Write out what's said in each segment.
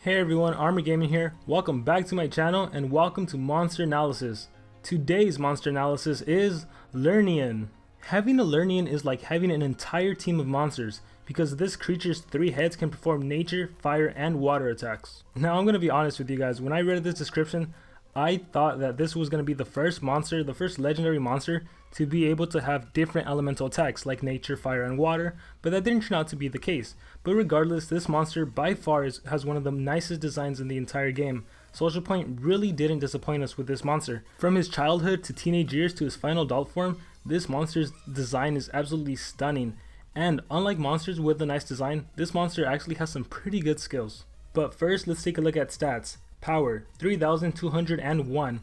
Hey everyone, Armor Gaming here. Welcome back to my channel and welcome to Monster Analysis. Today's monster analysis is Learnean. Having a Learnean is like having an entire team of monsters because this creature's 3 heads can perform nature, fire, and water attacks. Now I'm going to be honest with you guys, when I read this description, I thought that this was going to be the first monster, the first legendary monster to be able to have different elemental attacks like nature, fire, and water, but that didn't turn out to be the case. But regardless, this monster by far has one of the nicest designs in the entire game. Social Point really didn't disappoint us with this monster. From his childhood to teenage years to his final adult form, this monster's design is absolutely stunning. And unlike monsters with a nice design, this monster actually has some pretty good skills. But first, let's take a look at stats. Power, 3201.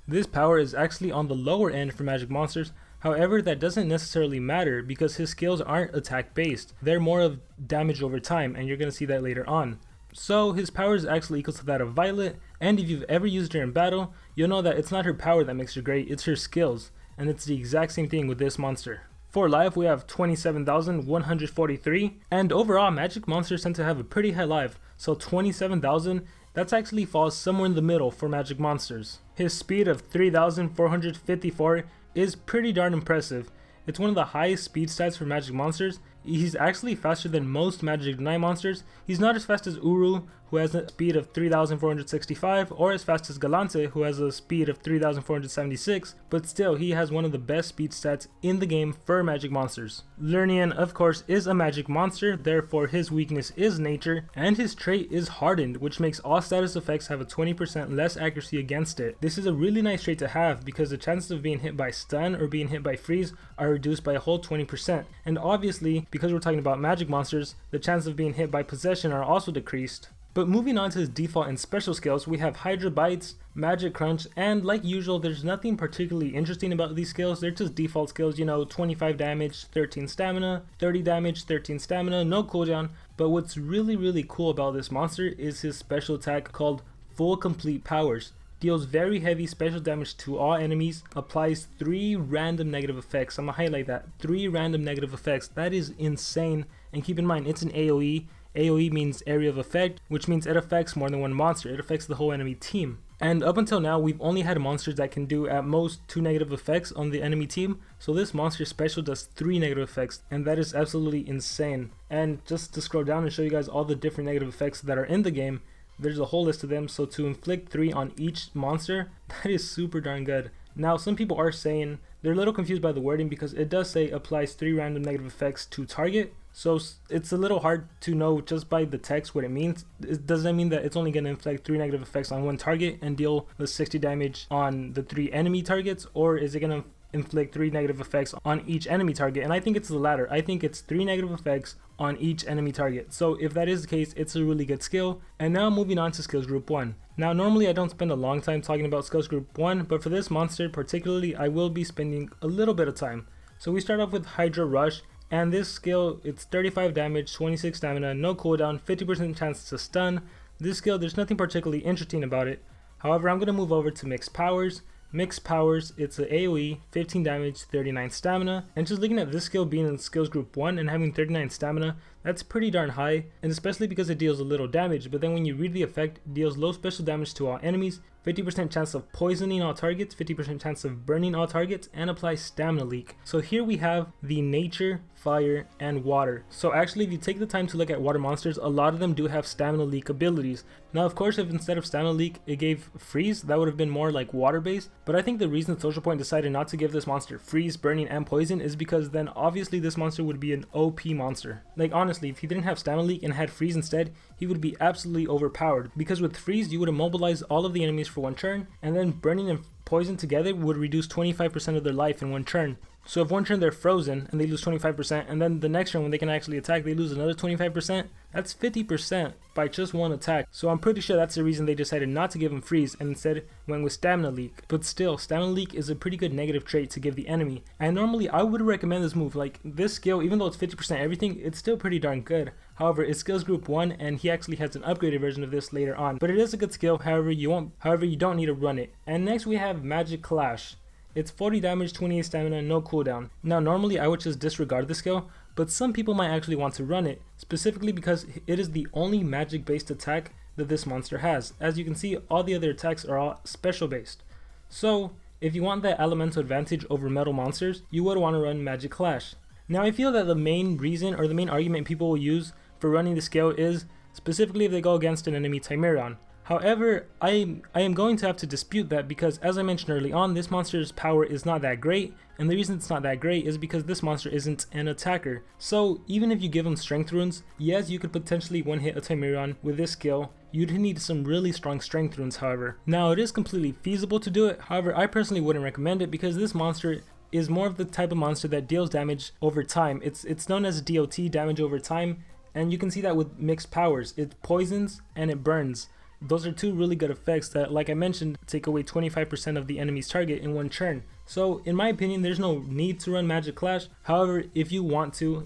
This power is actually on the lower end for magic monsters. However, that doesn't necessarily matter because his skills aren't attack based. They're more of damage over time, and you're going to see that later on. So his power is actually equal to that of Violet, and if you've ever used her in battle, you'll know that it's not her power that makes her great, it's her skills. And it's the exact same thing with this monster. For life, we have 27,143, and overall magic monsters tend to have a pretty high life, so 27,000, that actually falls somewhere in the middle for magic monsters. His speed of 3,454 is pretty darn impressive. It's one of the highest speed stats for magic monsters. He's actually faster than most magic Knight monsters. He's not as fast as Uru, who has a speed of 3,465, or as fast as Galante, who has a speed of 3,476, but still he has one of the best speed stats in the game for magic monsters. Learnean, of course, is a magic monster, therefore his weakness is nature, and his trait is hardened, which makes all status effects have a 20% less accuracy against it. This is a really nice trait to have because the chances of being hit by stun or being hit by freeze are reduced by a whole 20%, and obviously, because we're talking about magic monsters, the chances of being hit by possession are also decreased. But moving on to his default and special skills, we have Hydra Bites, Magic Crunch, and like usual, there's nothing particularly interesting about these skills. They're just default skills, 25 damage, 13 stamina, 30 damage, 13 stamina, no cooldown. But what's really cool about this monster is his special attack called Full Complete Powers. Deals very heavy special damage to all enemies, applies 3 random negative effects. I'm gonna highlight that, 3 random negative effects. That is insane, and keep in mind it's an AoE. AoE means area of effect, which means it affects more than one monster. It affects the whole enemy team. And up until now, we've only had monsters that can do at most 2 negative effects on the enemy team. So this monster special does 3 negative effects, and that is absolutely insane. And just to scroll down and show you guys all the different negative effects that are in the game, there's a whole list of them. So to inflict 3 on each monster, that is super darn good. Now, some people are saying they're a little confused by the wording because it does say applies 3 random negative effects to target. So it's a little hard to know just by the text what it means. Does that mean that it's only going to inflict 3 negative effects on one target and deal the 60 damage on the 3 enemy targets? Or is it going to inflict 3 negative effects on each enemy target? And I think it's the latter. I think it's 3 negative effects on each enemy target. So if that is the case, it's a really good skill. And now moving on to skills group 1. Now normally I don't spend a long time talking about skills group 1, but for this monster particularly I will be spending a little bit of time. So we start off with Hydra Rush. And this skill, it's 35 damage, 26 stamina, no cooldown, 50% chance to stun. This skill, there's nothing particularly interesting about it. However, I'm going to move over to Mixed Powers. Mixed Powers, it's an AoE, 15 damage, 39 stamina. And just looking at this skill being in skills group 1 and having 39 stamina, that's pretty darn high. And especially because it deals a little damage, but then when you read the effect, it deals low special damage to all enemies, 50% chance of poisoning all targets, 50% chance of burning all targets, and applies stamina leak. So here we have the nature, fire, and water. So actually if you take the time to look at water monsters, a lot of them do have stamina leak abilities. Now of course if instead of stamina leak it gave freeze, that would have been more like water based. But I think the reason Social Point decided not to give this monster freeze, burning, and poison is because then obviously this monster would be an OP monster. Like honestly, if he didn't have stamina leak and had freeze instead, he would be absolutely overpowered. Because with freeze you would immobilize all of the enemies for one turn, and then burning and poison together would reduce 25% of their life in one turn. So if one turn they're frozen and they lose 25%, and then the next turn when they can actually attack they lose another 25%, that's 50% by just one attack. So I'm pretty sure that's the reason they decided not to give him freeze and instead went with stamina leak. But still, stamina leak is a pretty good negative trait to give the enemy. And normally I would recommend this move. Like this skill, even though it's 50% everything, it's still pretty darn good. However, it's skills group 1 and he actually has an upgraded version of this later on. But it is a good skill, however you don't need to run it. And next we have Magic Clash. It's 40 damage, 28 stamina, no cooldown. Now normally I would just disregard this skill, but some people might actually want to run it, specifically because it is the only magic based attack that this monster has. As you can see, all the other attacks are all special based. So if you want that elemental advantage over metal monsters, you would want to run Magic Clash. Now I feel that the main reason or the main argument people will use for running the skill is specifically if they go against an enemy Timerion. However, I am going to have to dispute that because, as I mentioned early on, this monster's power is not that great, and the reason it's not that great is because this monster isn't an attacker. So even if you give him strength runes, yes, you could potentially one-hit a Timerion with this skill. You'd need some really strong strength runes, however. Now it is completely feasible to do it, however I personally wouldn't recommend it because this monster is more of the type of monster that deals damage over time. It's known as DOT, damage over time, and you can see that with mixed powers. It poisons and it burns. Those are two really good effects that, like I mentioned, take away 25% of the enemy's target in one turn. So in my opinion, there's no need to run Magic Clash. However, if you want to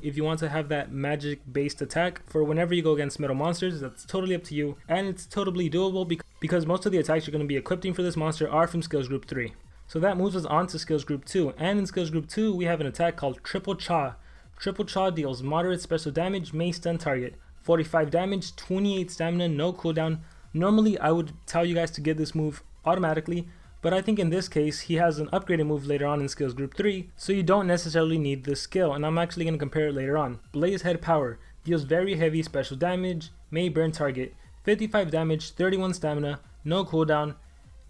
have that magic based attack for whenever you go against metal monsters, that's totally up to you, and it's totally doable because most of the attacks you're going to be equipping for this monster are from skills group 3. So that moves us on to skills group 2, and in skills group 2 we have an attack called Triple Cha. Triple Cha deals moderate special damage, may stun target, 45 damage, 28 stamina, no cooldown. Normally I would tell you guys to get this move automatically, but I think in this case he has an upgraded move later on in skills group 3, so you don't necessarily need this skill, and I'm actually going to compare it later on. Blaze Head Power deals very heavy special damage, may burn target, 55 damage, 31 stamina, no cooldown,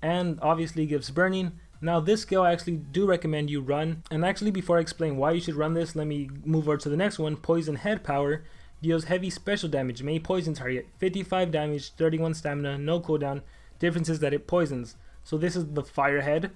and obviously gives burning. Now this skill I actually do recommend you run, and actually before I explain why you should run this, let me move over to the next one. Poison Head Power deals heavy special damage, may poison target, 55 damage, 31 stamina, no cooldown. Difference is that it poisons. So this is the Fire Head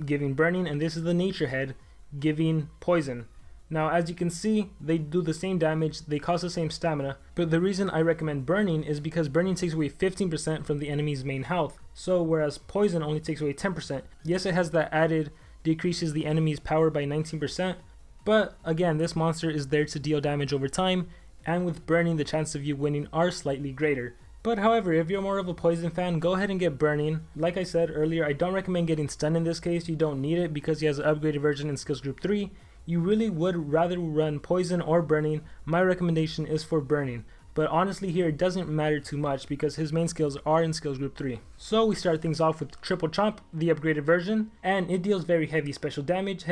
giving burning, and this is the Nature Head giving poison. Now as you can see, they do the same damage, they cost the same stamina, but the reason I recommend burning is because burning takes away 15% from the enemy's main health. So whereas poison only takes away 10%. Yes, it has that added, decreases the enemy's power by 19%, but again, this monster is there to deal damage over time, and with burning the chances of you winning are slightly greater. But however, if you're more of a poison fan, go ahead and get burning. Like I said earlier, I don't recommend getting stunned in this case. You don't need it because he has an upgraded version in skills group 3. You really would rather run poison or burning. My recommendation is for burning, but honestly here it doesn't matter too much because his main skills are in skills group 3. So we start things off with Triple Chomp, the upgraded version, and it deals very heavy special damage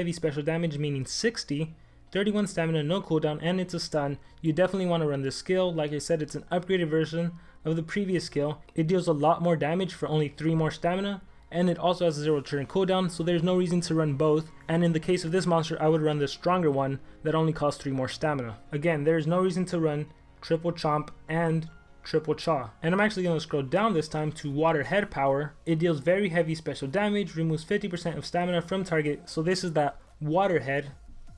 meaning 60, 31 stamina, no cooldown, and it's a stun. You definitely want to run this skill. Like I said, it's an upgraded version of the previous skill. It deals a lot more damage for only 3 more stamina, and it also has a 0 turn cooldown, so there's no reason to run both. And in the case of this monster, I would run the stronger one that only costs 3 more stamina. Again, there's no reason to run Triple Chomp and Triple Cha. And I'm actually going to scroll down this time to Water Head Power. It deals very heavy special damage, removes 50% of stamina from target, so this is that Water Head.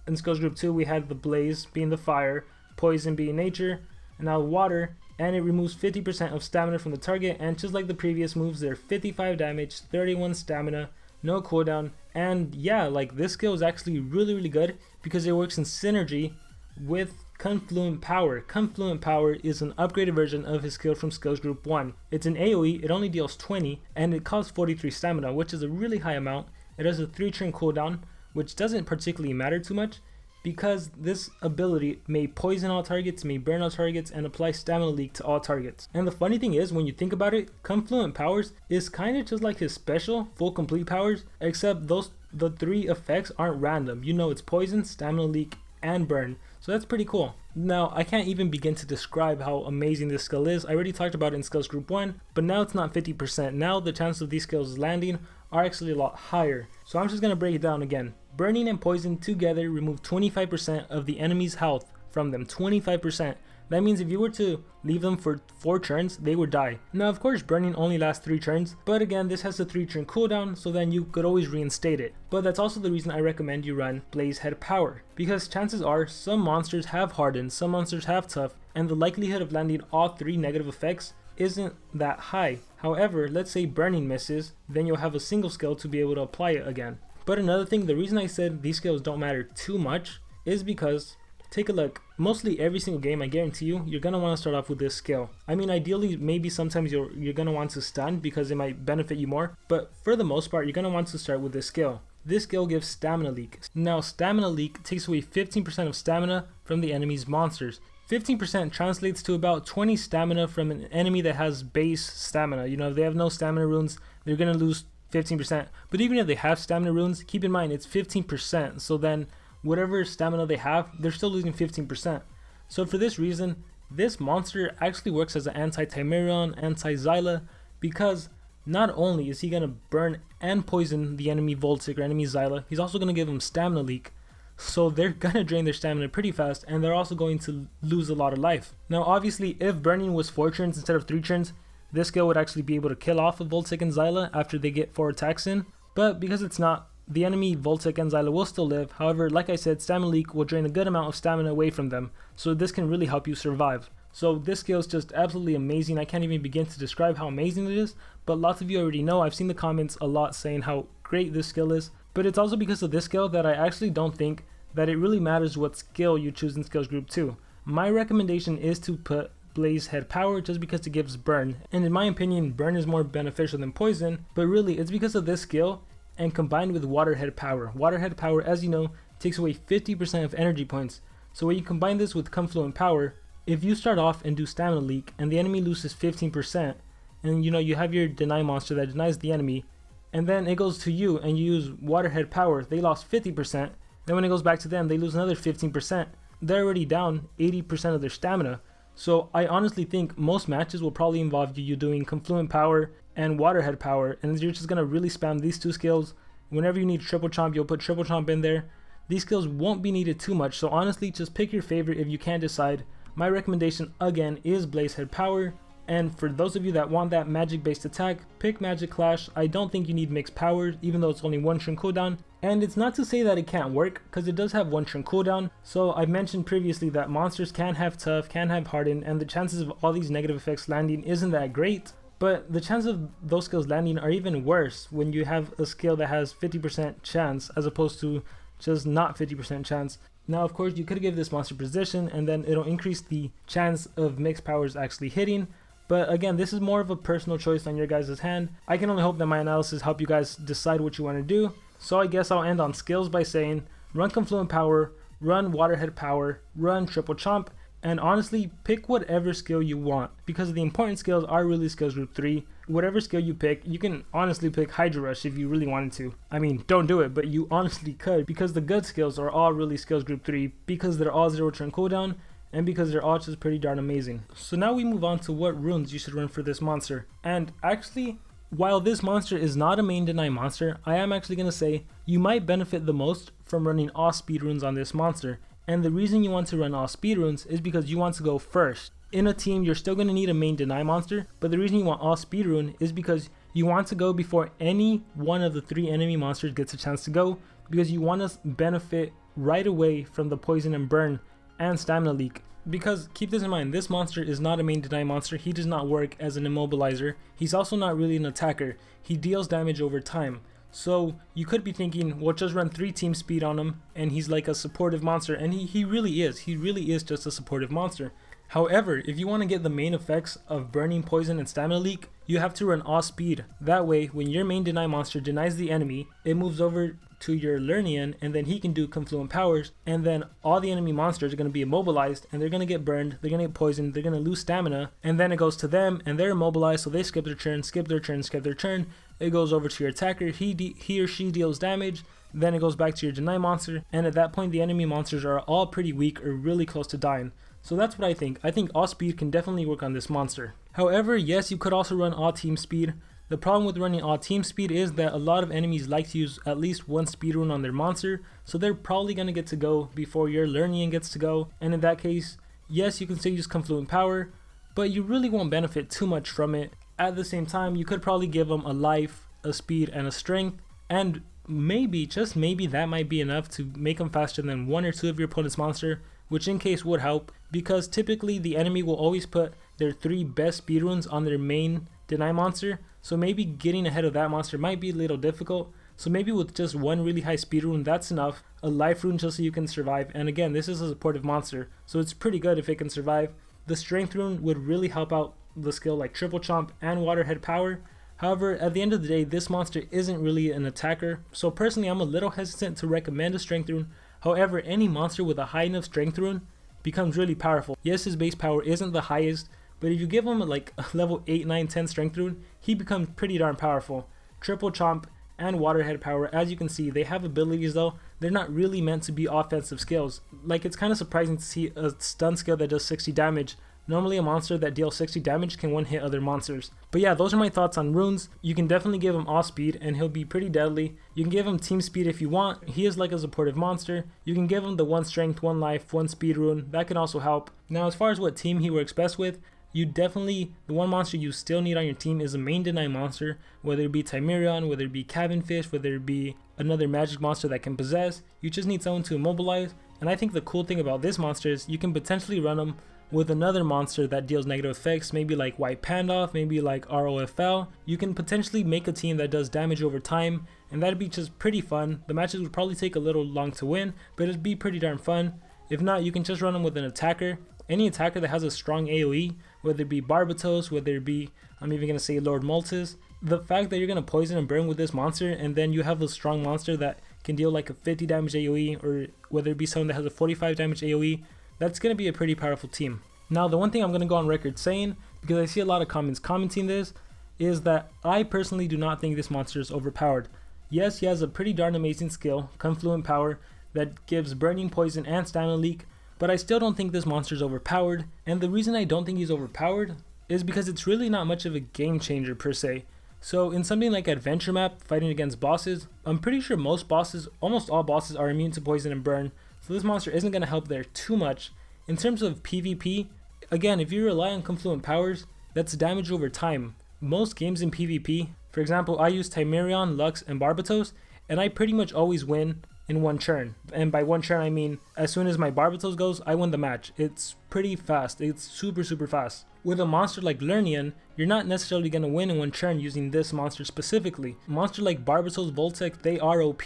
In skills group 2 we had the Blaze being the fire, poison being nature, and now water, and it removes 50% of stamina from the target, and just like the previous moves, they're 55 damage, 31 stamina, no cooldown. And yeah, like this skill is actually really good because it works in synergy with Confluent Power. Confluent Power is an upgraded version of his skill from skills group 1. It's an AoE, it only deals 20, and it costs 43 stamina, which is a really high amount. It has a 3 turn cooldown, which doesn't particularly matter too much because this ability may poison all targets, may burn all targets, and apply stamina leak to all targets. And the funny thing is, when you think about it, Confluent Powers is kind of just like his special full complete powers, except the 3 effects aren't random. You know, it's poison, stamina leak, and burn. So that's pretty cool. Now, I can't even begin to describe how amazing this skill is. I already talked about it in skills group 1, but now it's not 50%. Now the chances of these skills landing are actually a lot higher. So I'm just going to break it down again. Burning and poison together remove 25% of the enemy's health from them. 25%. That means if you were to leave them for 4 turns, they would die. Now of course burning only lasts 3 turns, but again this has a 3 turn cooldown, so then you could always reinstate it. But that's also the reason I recommend you run Blaze Head Power, because chances are some monsters have hardened, some monsters have tough, and the likelihood of landing all 3 negative effects isn't that high. However, let's say burning misses, then you'll have a single skill to be able to apply it again. But another thing, the reason I said these skills don't matter too much is because take a look, mostly every single game, I guarantee you're gonna want to start off with this skill. I mean, ideally maybe sometimes you're gonna want to stun because it might benefit you more, but for the most part you're gonna want to start with this skill. This skill gives stamina leak. Now stamina leak takes away 15% of stamina from the enemy's monsters. 15% translates to about 20 stamina from an enemy that has base stamina. You know, if they have no stamina runes, they're going to lose 15%. But even if they have stamina runes, keep in mind it's 15%. So then whatever stamina they have, they're still losing 15%. So for this reason, this monster actually works as an anti-Timerion, anti-Xyla, because not only is he going to burn and poison the enemy Voltic or enemy Xyla, he's also going to give them stamina leak. So they're going to drain their stamina pretty fast, and they're also going to lose a lot of life. Now obviously, if burning was 4 turns instead of 3 turns, this skill would actually be able to kill off a Voltic and Xyla after they get 4 attacks in. But because it's not, the enemy Voltic and Xyla will still live. However, like I said, stamina leak will drain a good amount of stamina away from them. So this can really help you survive. So this skill is just absolutely amazing. I can't even begin to describe how amazing it is, but lots of you already know. I've seen the comments a lot saying how great this skill is. But it's also because of this skill that I actually don't think that it really matters what skill you choose in skills group 2. My recommendation is to put Blaze Head Power just because it gives burn. And in my opinion, burn is more beneficial than poison, but really it's because of this skill and combined with Water Head Power. Water Head Power, as you know, takes away 50% of energy points. So when you combine this with Confluent Power, if you start off and do stamina leak and the enemy loses 15%, and you know you have your deny monster that denies the enemy, and then it goes to you and you use Waterhead Power, they lost 50%, then when it goes back to them they lose another 15%. They're already down 80% of their stamina. So I honestly think most matches will probably involve you doing Confluent Power and Waterhead Power, and you're just going to really spam these 2 skills. Whenever you need Triple Chomp, you'll put Triple Chomp in there. These skills won't be needed too much, so honestly just pick your favorite if you can't decide. My recommendation again is Blaze Head Power, and for those of you that want that magic based attack, pick Magic Clash. I don't think you need mixed powers, even though it's only 1 turn cooldown. And it's not to say that it can't work, because it does have 1 turn cooldown. So I've mentioned previously that monsters can have tough, can have harden, and the chances of all these negative effects landing isn't that great. But the chances of those skills landing are even worse when you have a skill that has 50% chance as opposed to just not 50% chance. Now of course you could give this monster position and then it'll increase the chance of mixed powers actually hitting, but again this is more of a personal choice on your guys' hand. I can only hope that my analysis help you guys decide what you want to do. So I guess I'll end on skills by saying run Confluent Power, run Waterhead Power, run Triple Chomp, and honestly pick whatever skill you want, because the important skills are really skills group 3. Whatever skill you pick, you can honestly pick Hydra Rush if you really wanted to. I mean, don't do it, but you honestly could, because the good skills are all really skills group 3, because they're all 0 turn cooldown, and because they're all just pretty darn amazing. So now we move on to what runes you should run for this monster. And actually, while this monster is not a main deny monster, I am actually going to say you might benefit the most from running all speed runes on this monster. And the reason you want to run all speed runes is because you want to go first. In a team, you're still going to need a main deny monster, but the reason you want all speed rune is because you want to go before any one of the 3 enemy monsters gets a chance to go, because you want to benefit right away from the poison and burn and stamina leak. Because keep this in mind, this monster is not a main deny monster. He does not work as an immobilizer. He's also not really an attacker. He deals damage over time. So you could be thinking, well, just run 3 team speed on him and he's like a supportive monster, and he really is. He really is just a supportive monster. However, if you want to get the main effects of burning, poison, and stamina leak, you have to run all speed. That way, when your main deny monster denies the enemy, it moves over to your Learnean, and then he can do Confluent Powers, and then all the enemy monsters are going to be immobilized, and they're going to get burned, they're going to get poisoned, they're going to lose stamina, and then it goes to them, and they're immobilized, so they skip their turn, skip their turn, skip their turn. It goes over to your attacker, he or she deals damage, then it goes back to your deny monster, and at that point the enemy monsters are all pretty weak or really close to dying. So that's what I think. I think all speed can definitely work on this monster. However, yes, you could also run all team speed. The problem with running all team speed is that a lot of enemies like to use at least 1 speed rune on their monster, so they're probably going to get to go before your Learnean gets to go, and in that case, yes, you can still use Confluent Power, but you really won't benefit too much from it. At the same time, you could probably give them a life, a speed, and a strength, and maybe, just maybe, that might be enough to make them faster than 1 or 2 of your opponent's monster, which in case would help, because typically the enemy will always put their 3 best speed runes on their main deny monster, so maybe getting ahead of that monster might be a little difficult. So maybe with just 1 really high speed rune, that's enough. A life rune just so you can survive, and again, this is a supportive monster, so it's pretty good if it can survive. The strength rune would really help out the skill like Triple Chomp and Waterhead Power. However, at the end of the day, this monster isn't really an attacker, so personally I'm a little hesitant to recommend a strength rune. However, any monster with a high enough strength rune, becomes really powerful. Yes, his base power isn't the highest, but if you give him like a level 8, 9, 10 strength rune, he becomes pretty darn powerful. Triple chomp and waterhead power, as you can see, they have abilities though. They're not really meant to be offensive skills. Like, it's kind of surprising to see a stun skill that does 60 damage. Normally a monster that deals 60 damage can one hit other monsters. But yeah, those are my thoughts on runes. You can definitely give him off speed and he'll be pretty deadly. You can give him team speed if you want. He is like a supportive monster. You can give him the 1 strength, 1 life, 1 speed rune. That can also help. Now, as far as what team he works best with, the one monster you still need on your team is a main deny monster, whether it be Timerion, whether it be Cabin Fish, whether it be another magic monster that can possess. You just need someone to immobilize. And I think the cool thing about this monster is you can potentially run him with another monster that deals negative effects, maybe like White Pandoff, maybe like ROFL. You can potentially make a team that does damage over time, and that'd be just pretty fun. The matches would probably take a little long to win, but it'd be pretty darn fun. If not, you can just run them with an attacker. Any attacker that has a strong AoE, whether it be Barbatos, whether it be, I'm even going to say Lord Moltes. The fact that you're going to poison and burn with this monster, and then you have a strong monster that can deal like a 50 damage AoE, or whether it be someone that has a 45 damage AoE, that's going to be a pretty powerful team. Now, the one thing I'm going to go on record saying, because I see a lot of comments commenting this, is that I personally do not think this monster is overpowered. Yes, he has a pretty darn amazing skill, Confluent Power, that gives Burning, Poison, and Stamina Leak, but I still don't think this monster is overpowered. And the reason I don't think he's overpowered is because it's really not much of a game changer per se. So in something like Adventure Map, fighting against bosses, I'm pretty sure almost all bosses are immune to poison and burn, so this monster isn't going to help there too much. In terms of PvP, again, if you rely on Confluent Powers, that's damage over time. Most games in PvP, for example, I use Timerion, Lux, and Barbatos, and I pretty much always win in one churn. And by one churn, I mean as soon as my Barbatos goes, I win the match. It's pretty fast. It's super fast. With a monster like Learnean, you're not necessarily going to win in one churn using this monster specifically. Monsters like Barbatos, Voltec, they are OP.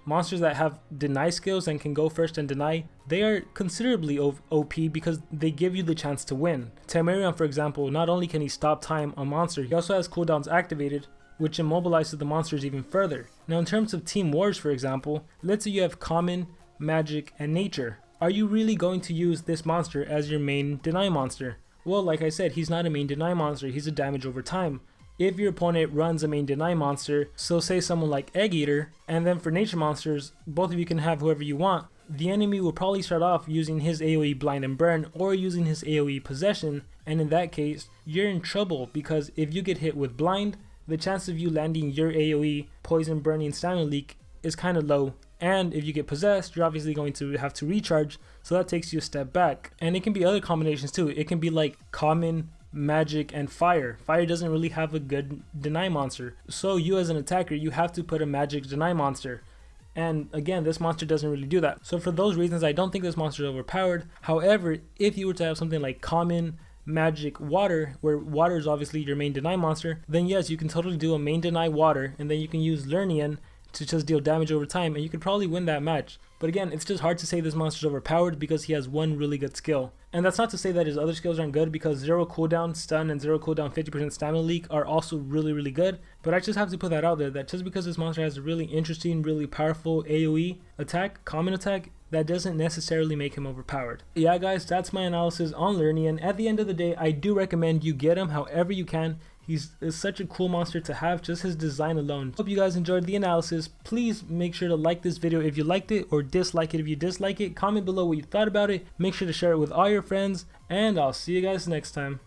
Monsters that have deny skills and can go first and deny, they are considerably OP because they give you the chance to win. Timerion, for example, not only can he stop time on monster, he also has cooldowns activated, which immobilizes the monsters even further. Now, in terms of team wars, for example, let's say you have common, magic, and nature. Are you really going to use this monster as your main deny monster? Well, like I said, he's not a main deny monster, he's a damage over time. If your opponent runs a main deny monster, so say someone like Egg Eater, and then for nature monsters, both of you can have whoever you want, the enemy will probably start off using his AoE Blind and Burn or using his AoE Possession, and in that case, you're in trouble because if you get hit with Blind, the chance of you landing your AoE Poison, Burning, Stamina Leak is kind of low. And if you get possessed, you're obviously going to have to recharge, so that takes you a step back. And it can be other combinations too. It can be like common, magic, and fire. Fire doesn't really have a good deny monster. So you as an attacker, you have to put a magic deny monster. And again, this monster doesn't really do that. So for those reasons, I don't think this monster is overpowered. However, if you were to have something like common, magic, water, where water is obviously your main deny monster, then yes, you can totally do a main deny water, and then you can use Learnean to just deal damage over time, and you could probably win that match. But again, it's just hard to say this monster is overpowered because he has one really good skill. And that's not to say that his other skills aren't good, because 0 cooldown stun and 0 cooldown 50% stamina leak are also really good. But I just have to put that out there, that just because this monster has a really interesting, really powerful AoE attack, common attack, that doesn't necessarily make him overpowered. Yeah guys, that's my analysis on Learnean. At the end of the day, I do recommend you get him however you can. He's such a cool monster to have, just his design alone. Hope you guys enjoyed the analysis. Please make sure to like this video if you liked it, or dislike it if you dislike it. Comment below what you thought about it. Make sure to share it with all your friends, and I'll see you guys next time.